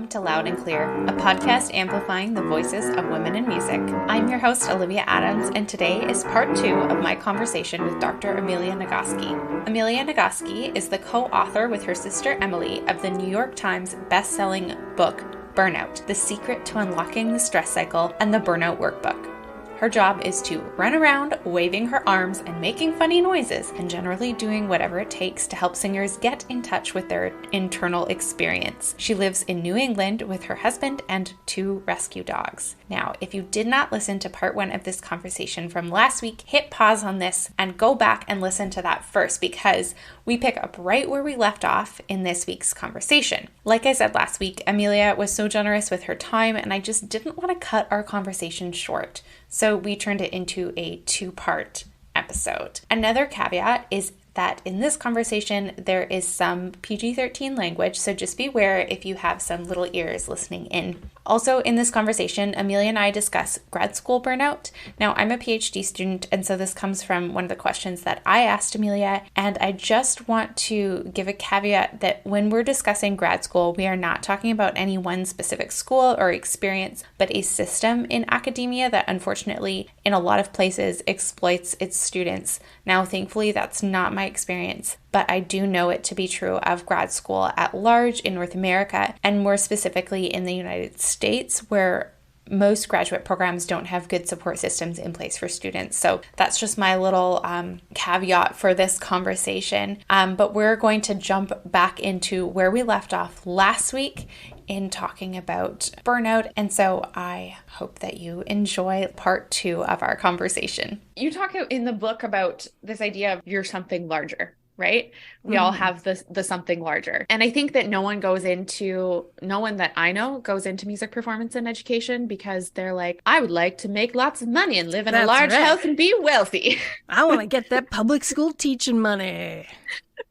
welcome to Loud and Clear, a podcast amplifying the voices of women in music. I'm your host, Olivia Adams, and today is part 2 of my conversation with Dr. Amelia Nagoski. Amelia Nagoski is the co-author with her sister Emily of the New York Times best-selling book, Burnout: The Secret to Unlocking the Stress Cycle and the Burnout Workbook. Her job is to run around waving her arms and making funny noises and generally doing whatever it takes to help singers get in touch with their internal experience. She lives in New England with her husband and 2 rescue dogs. Now, if you did not listen to part 1 of this conversation from last week, hit pause on this and go back and listen to that first because we pick up right where we left off in this week's conversation. Like I said last week, Amelia was so generous with her time and I just didn't want to cut our conversation short. So we turned it into a 2-part episode. Another caveat is that in this conversation, there is some PG-13 language, so just beware if you have some little ears listening in. Also, in this conversation, Amelia and I discuss grad school burnout. Now, I'm a PhD student, and so this comes from one of the questions that I asked Amelia, and I just want to give a caveat that when we're discussing grad school, we are not talking about any one specific school or experience, but a system in academia that unfortunately, in a lot of places, exploits its students. Now, thankfully, that's not my experience, but I do know it to be true of grad school at large in North America, and more specifically in the United States, where most graduate programs don't have good support systems in place for students. So that's just my little caveat for this conversation. But we're going to jump back into where we left off last week in talking about burnout. And so I hope that you enjoy part 2 of our conversation. You talk in the book about this idea of you're something larger, right? We all have the something larger. And I think that no one that I know goes into music performance and education because they're like, I would like to make lots of money and live in a large house and be wealthy. I want to get that public school teaching money.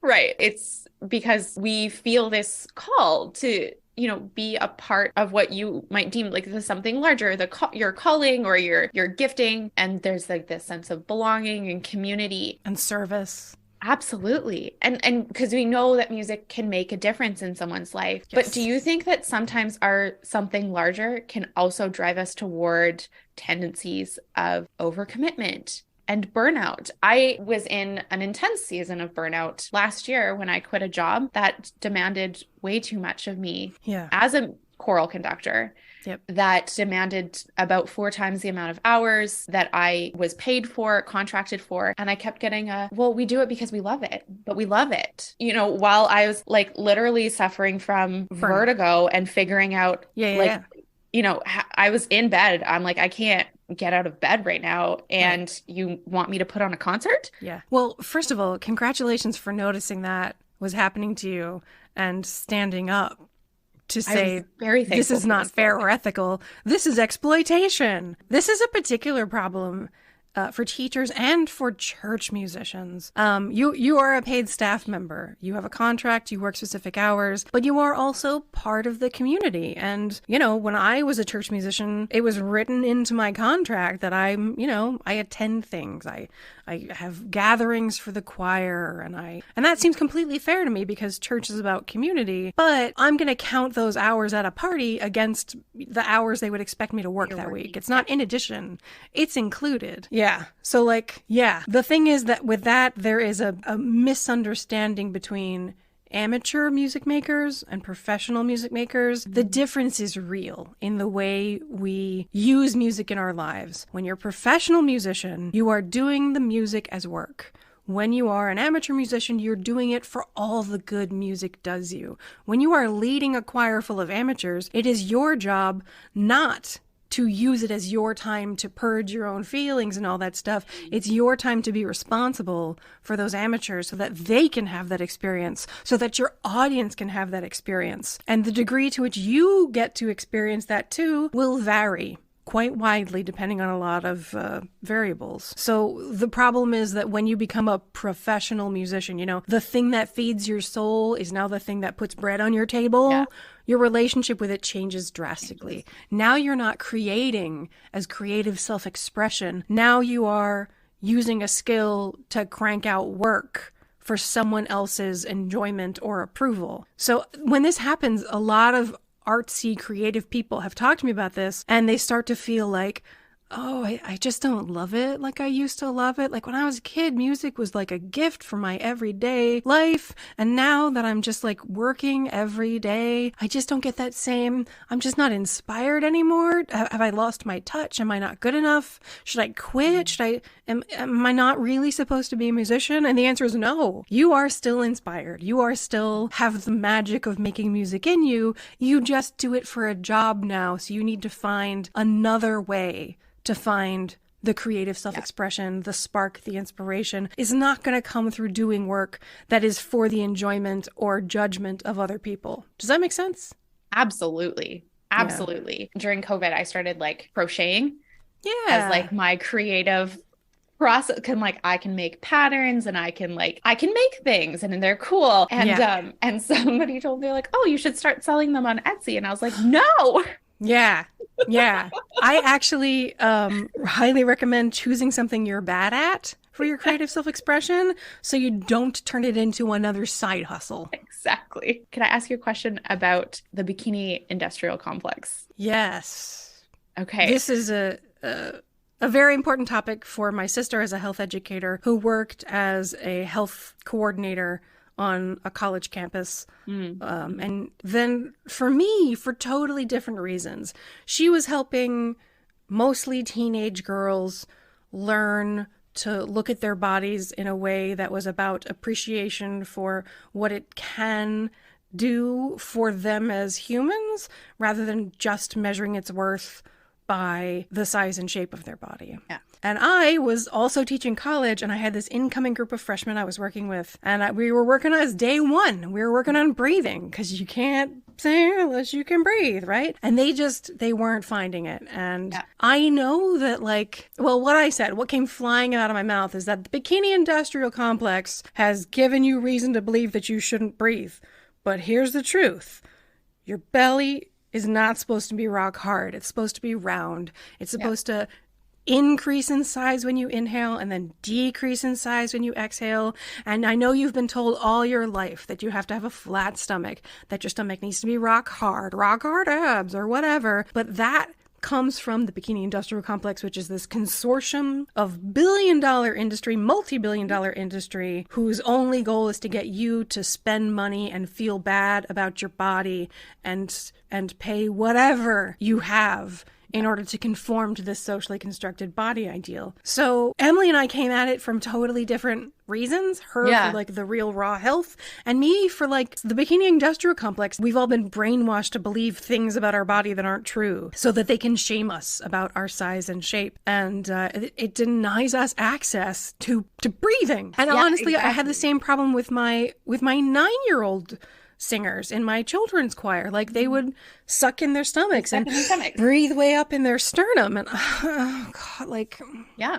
Right. It's because we feel this call to be a part of what you might deem like the something larger, your calling or your gifting. And there's like this sense of belonging and community. And service. Absolutely. And because we know that music can make a difference in someone's life. Yes. But do you think that sometimes our something larger can also drive us toward tendencies of overcommitment and burnout? I was in an intense season of burnout last year when I quit a job that demanded way too much of me as a choral conductor. Yep. That demanded about 4 times the amount of hours that I was paid for, contracted for. And I kept getting we do it because we love it, but we love it. While I was like literally suffering from vertigo and figuring out I was in bed. I'm like, I can't get out of bed right now. And you want me to put on a concert? Yeah. Well, first of all, congratulations for noticing that was happening to you and standing up to say, this is not fair or ethical. This is exploitation. This is a particular problem for teachers and for church musicians. You are a paid staff member. You have a contract, you work specific hours, but you are also part of the community. And, when I was a church musician, it was written into my contract that I attend things. I have gatherings for the choir and that seems completely fair to me because church is about community, but I'm going to count those hours at a party against the hours they would expect me to work that week. It's not in addition, it's included. Yeah. So the thing is that with that, there is a misunderstanding between amateur music makers and professional music makers. The difference is real in the way we use music in our lives. When you're a professional musician, you are doing the music as work. When you are an amateur musician, you're doing it for all the good music does you. When you are leading a choir full of amateurs, it is your job not to use it as your time to purge your own feelings and all that stuff. It's your time to be responsible for those amateurs so that they can have that experience, so that your audience can have that experience. And the degree to which you get to experience that too will vary quite widely depending on a lot of variables. So the problem is that when you become a professional musician, the thing that feeds your soul is now the thing that puts bread on your table. Yeah. Your relationship with it changes drastically. Now you're not creating as creative self-expression. Now you are using a skill to crank out work for someone else's enjoyment or approval. So when this happens, a lot of artsy, creative people have talked to me about this, and they start to feel like, oh, I just don't love it like I used to love it. Like when I was a kid, music was like a gift for my everyday life. And now that I'm just like working every day, I just don't get that same, I'm just not inspired anymore. Have I lost my touch? Am I not good enough? Should I quit? Am I not really supposed to be a musician? And the answer is no. You are still inspired. You are still have the magic of making music in you. You just do it for a job now. So you need to find another way to find the creative self-expression, the spark, the inspiration is not going to come through doing work that is for the enjoyment or judgment of other people. Does that make sense? Absolutely. Absolutely. Yeah. During COVID, I started like crocheting as like my creative process. I can make patterns and I can make things and they're cool. And, and somebody told me like, oh, you should start selling them on Etsy. And I was like, no. Yeah. I actually highly recommend choosing something you're bad at for your creative self-expression so you don't turn it into another side hustle. Exactly. Can I ask you a question about the bikini industrial complex? Yes. Okay. This is a very important topic for my sister as a health educator who worked as a health coordinator on a college campus. And then for me, for totally different reasons, she was helping mostly teenage girls learn to look at their bodies in a way that was about appreciation for what it can do for them as humans, rather than just measuring its worth by the size and shape of their body. Yeah. And I was also teaching college, and I had this incoming group of freshmen I was working with, and we were working on day one. We were working on breathing, because you can't sing unless you can breathe, right? And they weren't finding it. And I know that what came flying out of my mouth is that the bikini industrial complex has given you reason to believe that you shouldn't breathe. But here's the truth. Your belly is not supposed to be rock hard. It's supposed to be round. It's supposed to increase in size when you inhale and then decrease in size when you exhale. And I know you've been told all your life that you have to have a flat stomach, that your stomach needs to be rock hard abs or whatever. But that comes from the bikini industrial complex, which is this consortium of billion-dollar industry, multi-billion-dollar industry, whose only goal is to get you to spend money and feel bad about your body and pay whatever you have in order to conform to this socially constructed body ideal. So Emily and I came at it from totally different reasons. Her for like the real raw health, and me for like the bikini industrial complex. We've all been brainwashed to believe things about our body that aren't true so that they can shame us about our size and shape. And it denies us access to breathing. And honestly, exactly. I had the same problem with my 9-year-old singers in my children's choir. Like they would suck in their stomachs and breathe way up in their sternum, and oh god, like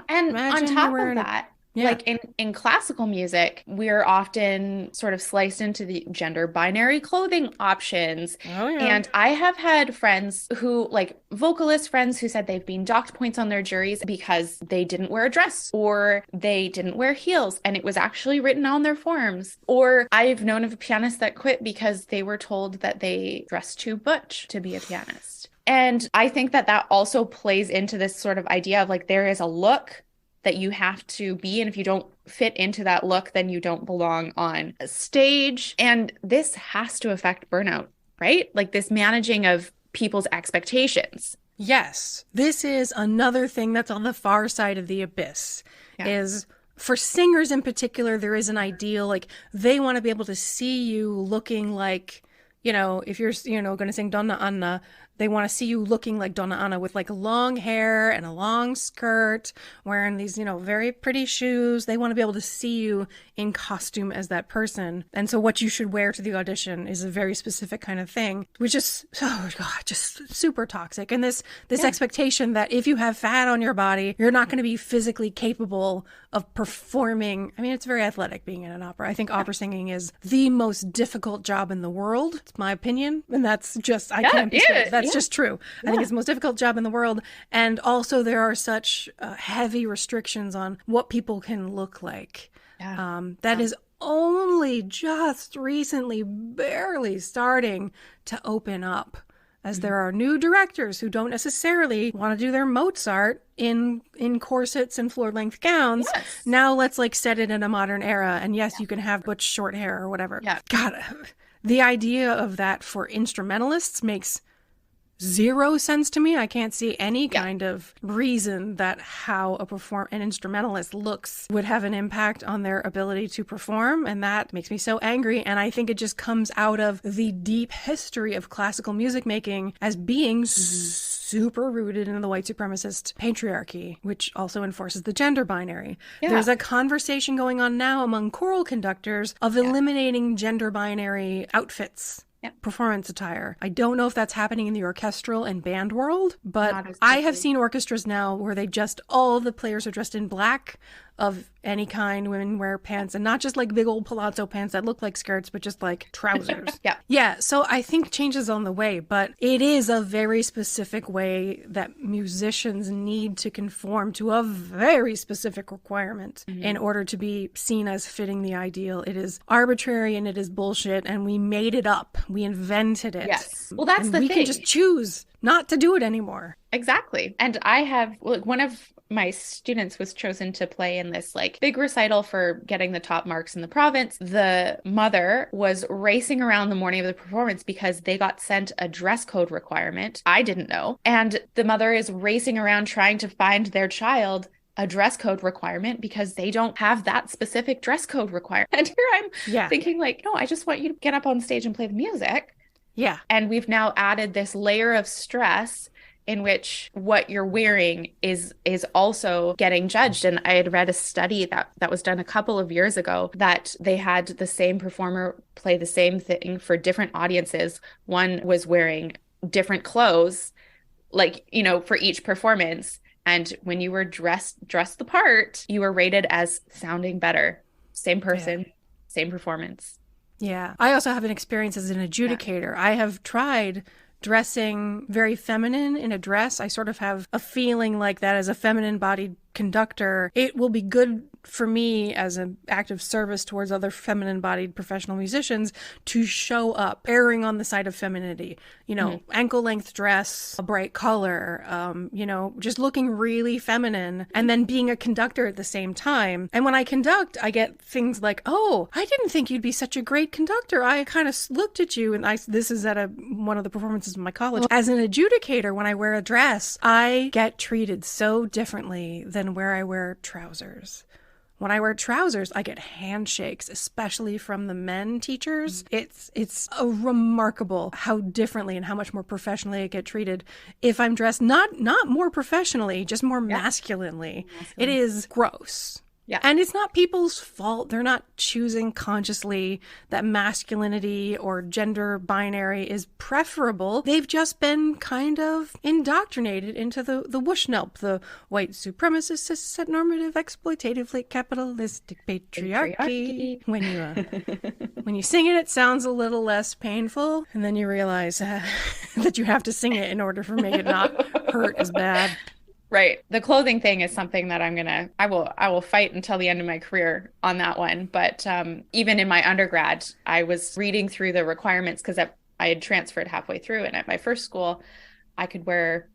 and on top of that, like in classical music, we're often sort of sliced into the gender binary clothing options. And I have had friends who, like vocalist friends, who said they've been docked points on their juries because they didn't wear a dress or they didn't wear heels and it was actually written on their forms. Or I've known of a pianist that quit because they were told that they dressed too butch to be a pianist. And I think that also plays into this sort of idea of like there is a look that you have to be, and if you don't fit into that look, then you don't belong on a stage. And this has to affect burnout, right? Like this managing of people's expectations. Yes. This is another thing that's on the far side of the abyss, is for singers in particular, there is an ideal, like they want to be able to see you looking like, if you're, going to sing Donna Anna, they want to see you looking like Donna Anna with like long hair and a long skirt, wearing these, very pretty shoes. They want to be able to see you in costume as that person. And so what you should wear to the audition is a very specific kind of thing, which is, just super toxic. And this expectation that if you have fat on your body, you're not going to be physically capable of performing. I mean, it's very athletic being in an opera. I think opera singing is the most difficult job in the world. It's my opinion. And that's just, I can't be straight. That's just true. I think it's the most difficult job in the world. And also there are such heavy restrictions on what people can look like. That is only just recently barely starting to open up. as there are new directors who don't necessarily want to do their Mozart in corsets and floor-length gowns. Yes. Now let's like set it in a modern era. And yes, you can have butch short hair or whatever. Yeah. God, the idea of that for instrumentalists makes zero sense to me. I can't see any kind of reason that how an instrumentalist looks would have an impact on their ability to perform. And that makes me so angry. And I think it just comes out of the deep history of classical music making as being super rooted in the white supremacist patriarchy, which also enforces the gender binary. Yeah. There's a conversation going on now among choral conductors of eliminating gender binary outfits. Performance attire. I don't know if that's happening in the orchestral and band world, but I have seen orchestras now where all the players are dressed in black of any kind. Women wear pants, and not just like big old palazzo pants that look like skirts, but just like trousers. Yeah. So I think change is on the way, but it is a very specific way that musicians need to conform to a very specific requirement in order to be seen as fitting the ideal. It is arbitrary and it is bullshit, and we made it up. We invented it. Yes. Well, that's the thing. We can just choose not to do it anymore. Exactly. And I have, one of my students was chosen to play in this like big recital for getting the top marks in the province. The mother was racing around the morning of the performance because they got sent a dress code requirement. I didn't know. And the mother is racing around trying to find their child a dress code requirement because they don't have that specific dress code requirement. And here I'm thinking like, no, I just want you to get up on stage and play the music. Yeah. And we've now added this layer of stress in which what you're wearing is also getting judged. And I had read a study that was done a couple of years ago that they had the same performer play the same thing for different audiences. One was wearing different clothes, like, you know, for each performance. And when you were dressed the part, you were rated as sounding better. Same person, same performance. Yeah. I also have an experience as an adjudicator. I have tried dressing very feminine in a dress. I sort of have a feeling like that as a feminine-bodied conductor. It will be good for me as an act of service towards other feminine-bodied professional musicians to show up, erring on the side of femininity. You know, ankle-length dress, a bright color, you know, just looking really feminine, and then being a conductor at the same time. And when I conduct, I get things like, oh, I didn't think you'd be such a great conductor. I kind of looked at you, and this is at one of the performances in my college. As an adjudicator, when I wear a dress, I get treated so differently than where I wear trousers. When I wear trousers, I get handshakes, especially from the men teachers. It's a remarkable how differently and how much more professionally I get treated if I'm dressed not more professionally, just more masculinely. It is gross. Yeah. And it's not people's fault. They're not choosing consciously that masculinity or gender binary is preferable. They've just been kind of indoctrinated into the wushnelp, the white supremacist, cis normative, exploitatively capitalistic patriarchy. When you sing it, it sounds a little less painful, and then you realize that you have to sing it in order for make it not hurt as bad. Right. The clothing thing is something that I will fight until the end of my career on that one. But even in my undergrad, I was reading through the requirements because I had transferred halfway through. And at my first school, I could wear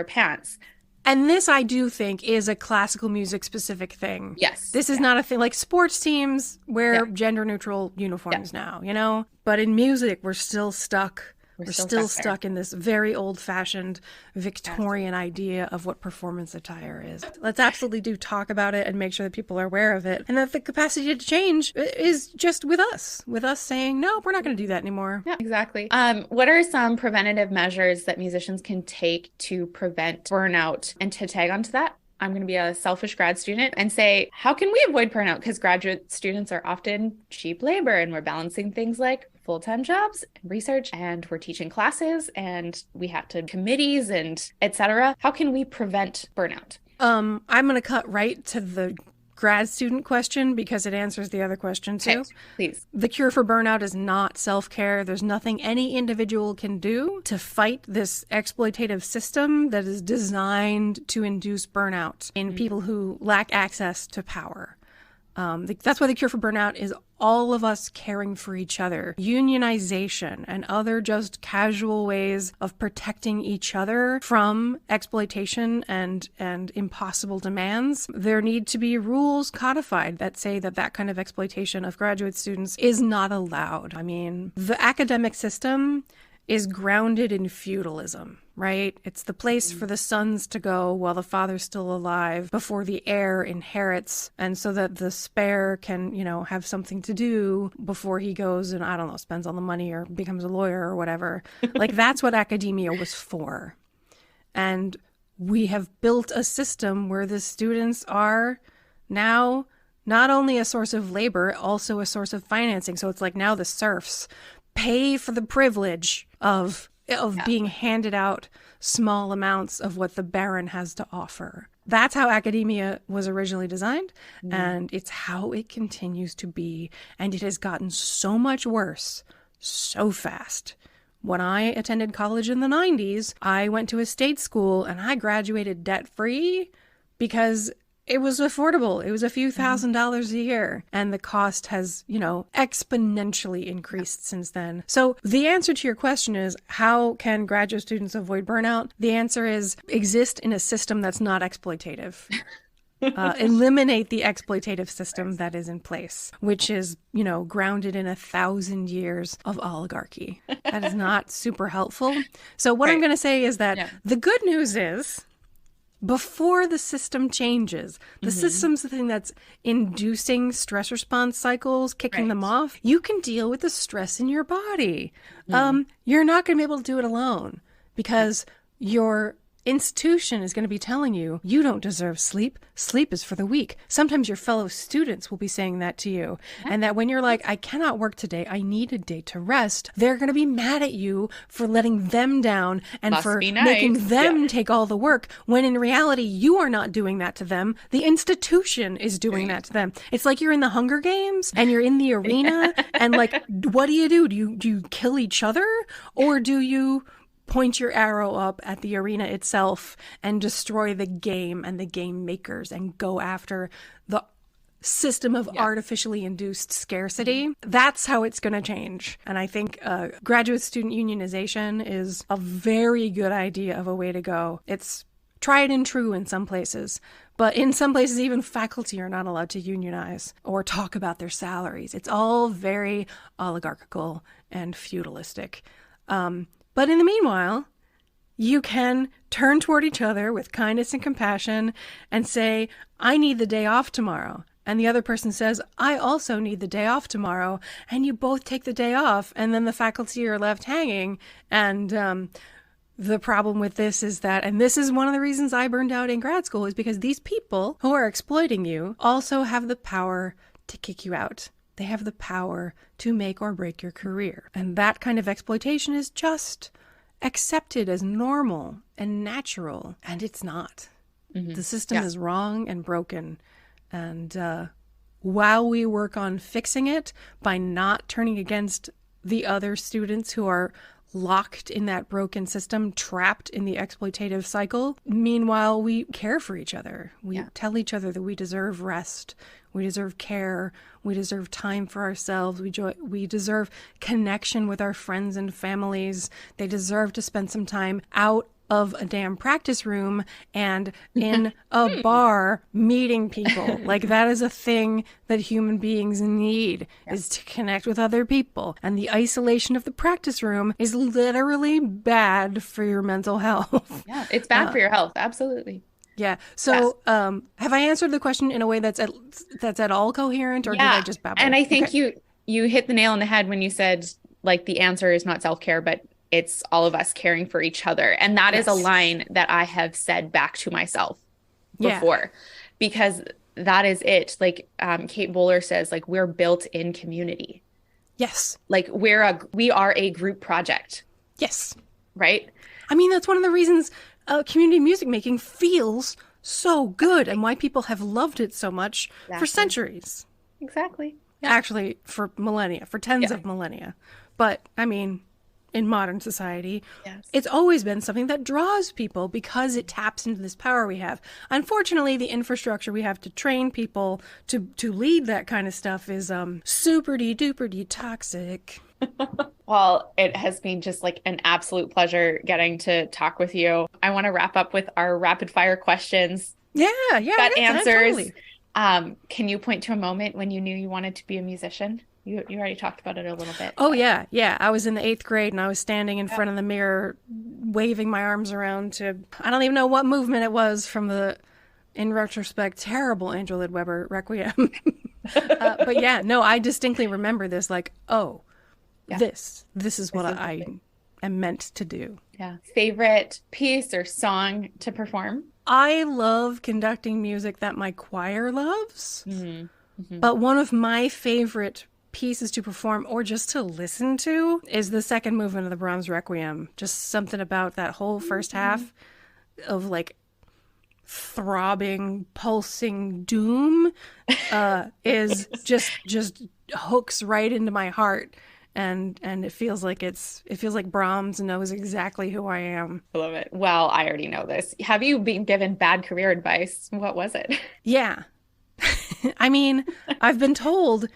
pants. And this, I do think, is a classical music specific thing. Yes. This is not a thing like sports teams wear gender neutral uniforms now, you know? But in music, we're still stuck. We're still stuck in this very old-fashioned Victorian idea of what performance attire is. Let's absolutely talk about it and make sure that people are aware of it. And that the capacity to change is just with us saying, no, we're not going to do that anymore. Yeah, exactly. What are some preventative measures that musicians can take to prevent burnout? And to tag onto that, I'm going to be a selfish grad student and say, how can we avoid burnout? Because graduate students are often cheap labor, and we're balancing things like full-time jobs and research, and we're teaching classes, and we have to committees and etc. How can we prevent burnout? I'm going to cut right to the grad student question because it answers the other question too. Okay, please. The cure for burnout is not self-care. There's nothing any individual can do to fight this exploitative system that is designed to induce burnout in people who lack access to power. That's why the cure for burnout is all of us caring for each other. Unionization and other just casual ways of protecting each other from exploitation and impossible demands. There need to be rules codified that say that kind of exploitation of graduate students is not allowed. I mean, the academic system is grounded in feudalism, right? It's the place for the sons to go while the father's still alive before the heir inherits, and so that the spare can, have something to do before he goes and, I don't know, spends all the money or becomes a lawyer or whatever. Like, that's what academia was for. And we have built a system where the students are now not only a source of labor, also a source of financing. So it's like now the serfs pay for the privilege of being handed out small amounts of what the baron has to offer. That's how academia was originally designed, and it's how it continues to be. And it has gotten so much worse so fast. When I attended college in the 90s, I went to a state school and I graduated debt-free because it was affordable. It was a few $1,000s a year. And the cost has, exponentially increased since then. So the answer to your question is, how can graduate students avoid burnout? The answer is exist in a system that's not exploitative. Eliminate the exploitative system that is in place, which is, grounded in 1,000 years of oligarchy. That is not super helpful. So what I'm going to say is that the good news is, before the system changes, the system's the thing that's inducing stress response cycles, kicking them off. You can deal with the stress in your body. You're not going to be able to do it alone because your institution is going to be telling you, you don't deserve sleep. Sleep is for the weak. Sometimes your fellow students will be saying that to you. And that when you're like, I cannot work today, I need a day to rest, they're going to be mad at you for letting them down and for making them take all the work, when in reality, you are not doing that to them. The institution is doing that to them. It's like you're in the Hunger Games and you're in the arena and like, what do? Do you kill each other, or do you point your arrow up at the arena itself and destroy the game and the game makers and go after the system of artificially induced scarcity? That's how it's going to change. And I think graduate student unionization is a very good idea of a way to go. It's tried and true in some places, but in some places even faculty are not allowed to unionize or talk about their salaries. It's all very oligarchical and feudalistic. But in the meanwhile, you can turn toward each other with kindness and compassion and say, I need the day off tomorrow. And the other person says, I also need the day off tomorrow. And you both take the day off. And then the faculty are left hanging. And the problem with this is that, and this is one of the reasons I burned out in grad school, is because these people who are exploiting you also have the power to kick you out. They have the power to make or break your career. And that kind of exploitation is just accepted as normal and natural. And it's not. The system is wrong and broken. And while we work on fixing it by not turning against the other students who are locked in that broken system, trapped in the exploitative cycle, meanwhile, we care for each other. We tell each other that we deserve rest. We deserve care. We deserve time for ourselves. We deserve connection with our friends and families. They deserve to spend some time out of a damn practice room and in a bar meeting people. Like, that is a thing that human beings need, is to connect with other people. And the isolation of the practice room is literally bad for your mental health. Yeah, it's bad for your health. Absolutely. Yeah. So have I answered the question in a way that's at all coherent, or did I just babble? And I think you hit the nail on the head when you said, like, the answer is not self-care, but it's all of us caring for each other. And that is a line that I have said back to myself before, because that is it. Like Kate Bowler says, like, we're built in community. Yes. Like we are a group project. Yes. Right. I mean, that's one of the reasons community music making feels so good and why people have loved it so much for centuries. Exactly. Yeah. Actually, for millennia, for tens of millennia. But I mean, in modern society. Yes. It's always been something that draws people because it taps into this power we have. Unfortunately, the infrastructure we have to train people to lead that kind of stuff is super-duper toxic. Well, it has been just like an absolute pleasure getting to talk with you. I want to wrap up with our rapid fire questions. Yeah. That answers. Totally. Can you point to a moment when you knew you wanted to be a musician? You already talked about it a little bit. Oh, yeah. I was in the 8th grade and I was standing in front of the mirror, waving my arms around to, I don't even know what movement it was from the, in retrospect, terrible Andrew Lloyd Webber Requiem. But yeah, no, I distinctly remember this, like, this is what I am meant to do. Yeah. Favorite piece or song to perform? I love conducting music that my choir loves, but one of my favorite pieces to perform or just to listen to is the second movement of the Brahms Requiem. Just something about that whole first half of like throbbing, pulsing doom is just hooks right into my heart. And it feels like Brahms knows exactly who I am. I love it. Well, I already know this. Have you been given bad career advice? What was it? Yeah. I mean, I've been told,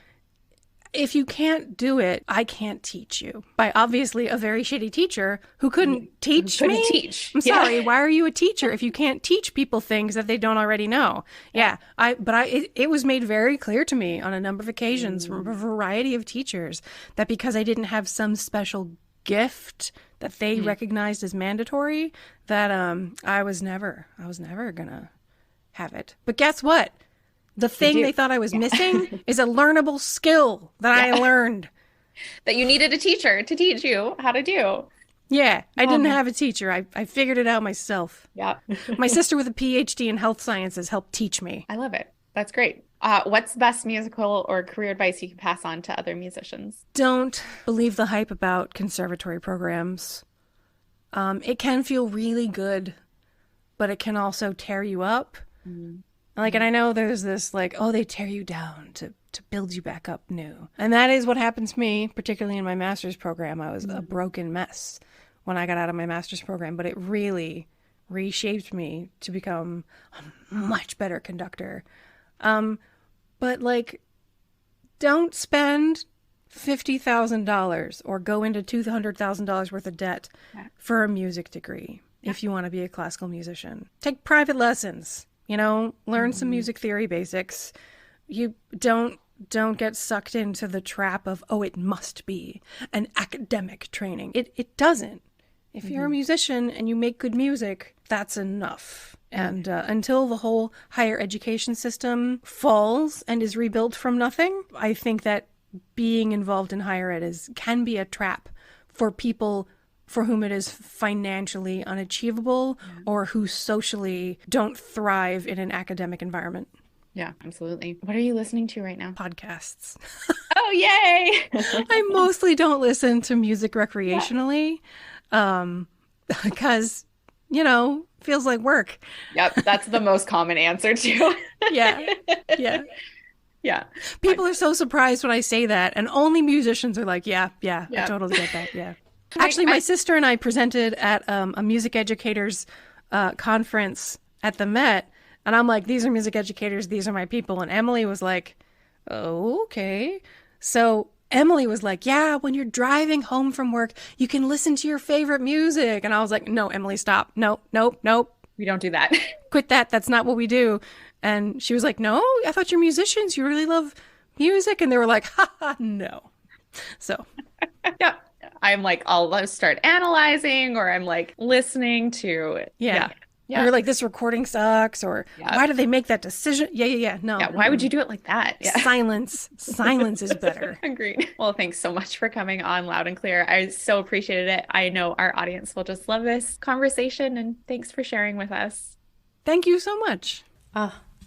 if you can't do it, I can't teach you. By obviously a very shitty teacher who couldn't teach me. I'm sorry. Why are you a teacher if you can't teach people things that they don't already know? It was made very clear to me on a number of occasions from a variety of teachers that because I didn't have some special gift that they recognized as mandatory, that I was never gonna have it. But guess what? The thing they thought I was missing is a learnable skill that I learned. That you needed a teacher to teach you how to do. Yeah, I didn't have a teacher. I figured it out myself. Yeah. My sister with a PhD in health sciences helped teach me. I love it. That's great. What's the best musical or career advice you can pass on to other musicians? Don't believe the hype about conservatory programs. It can feel really good, but it can also tear you up. Like, and I know there's this like, oh, they tear you down to build you back up new. And that is what happened to me, particularly in my master's program. I was a broken mess when I got out of my master's program, but it really reshaped me to become a much better conductor. But like, don't spend $50,000 or go into $200,000 worth of debt for a music degree if you want to be a classical musician. Take private lessons. Learn some music theory basics. You don't get sucked into the trap of, it must be an academic training. It doesn't. If you're a musician and you make good music, that's enough. And until the whole higher education system falls and is rebuilt from nothing, I think that being involved in higher ed can be a trap for people for whom it is financially unachievable or who socially don't thrive in an academic environment. Yeah, absolutely. What are you listening to right now? Podcasts. Oh, yay! I mostly don't listen to music recreationally because, feels like work. Yep, that's the most common answer too. Yeah. People are so surprised when I say that, and only musicians are like, yeah. I totally get that, yeah. Actually, my sister and I presented at a music educators conference at the Met, and I'm like, these are music educators, these are my people. And Emily was like, oh, okay. So Emily was like, yeah, when you're driving home from work, you can listen to your favorite music. And I was like, no, Emily, stop. Nope. We don't do that. Quit that. That's not what we do. And she was like, no, I thought you're musicians. You really love music. And they were like, no. So. Yeah. I'm like, I'll start analyzing, or I'm like listening to. Yeah. Or like, this recording sucks, or why did they make that decision? Yeah. No. Yeah. Why would you do it like that? Yeah. Silence is better. Agreed. Well, thanks so much for coming on Loud and Clear. I so appreciated it. I know our audience will just love this conversation, and thanks for sharing with us. Thank you so much.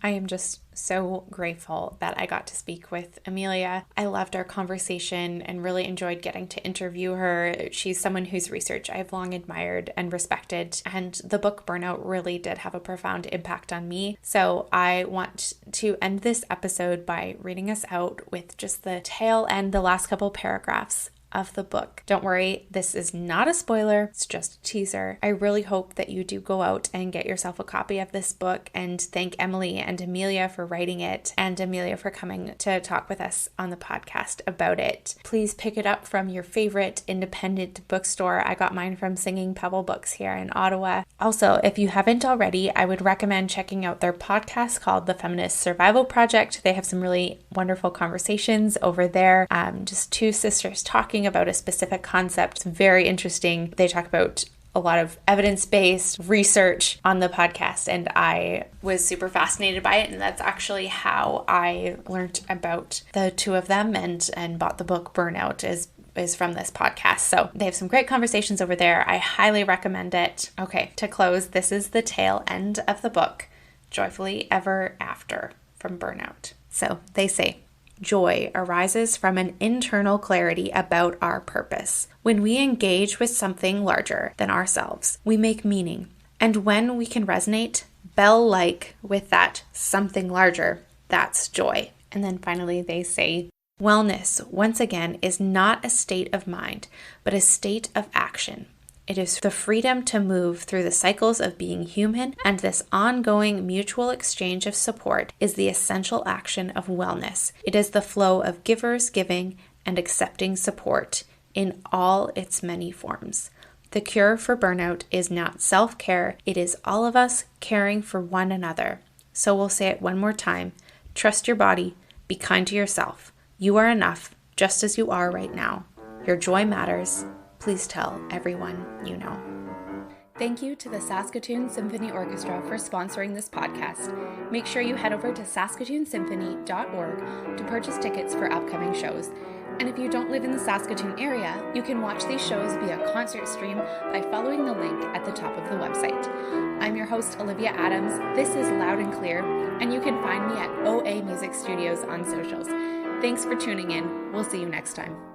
I am just so grateful that I got to speak with Amelia. I loved our conversation and really enjoyed getting to interview her. She's someone whose research I've long admired and respected, and the book Burnout really did have a profound impact on me. So I want to end this episode by reading us out with just the tail end, the last couple paragraphs of the book. Don't worry, this is not a spoiler, it's just a teaser. I really hope that you do go out and get yourself a copy of this book and thank Emily and Amelia for writing it and Amelia for coming to talk with us on the podcast about it. Please pick it up from your favorite independent bookstore. I got mine from Singing Pebble Books here in Ottawa. Also, if you haven't already, I would recommend checking out their podcast called The Feminist Survival Project. They have some really wonderful conversations over there. Just two sisters talking about a specific concept. It's very interesting. They talk about a lot of evidence-based research on the podcast, and I was super fascinated by it, and that's actually how I learned about the two of them and bought the book Burnout is from this podcast. So they have some great conversations over there. I highly recommend it. Okay, to close, this is the tail end of the book, Joyfully Ever After from Burnout. So they say, joy arises from an internal clarity about our purpose. When we engage with something larger than ourselves, we make meaning. And when we can resonate bell-like with that something larger, that's joy. And then finally they say, wellness, once again, is not a state of mind, but a state of action. It is the freedom to move through the cycles of being human, and this ongoing mutual exchange of support is the essential action of wellness. It is the flow of givers giving and accepting support in all its many forms. The cure for burnout is not self-care, it is all of us caring for one another. So we'll say it one more time. Trust your body, be kind to yourself. You are enough, just as you are right now. Your joy matters. Please tell everyone you know. Thank you to the Saskatoon Symphony Orchestra for sponsoring this podcast. Make sure you head over to saskatoonsymphony.org to purchase tickets for upcoming shows. And if you don't live in the Saskatoon area, you can watch these shows via concert stream by following the link at the top of the website. I'm your host, Olivia Adams. This is Loud and Clear, and you can find me at OA Music Studios on socials. Thanks for tuning in. We'll see you next time.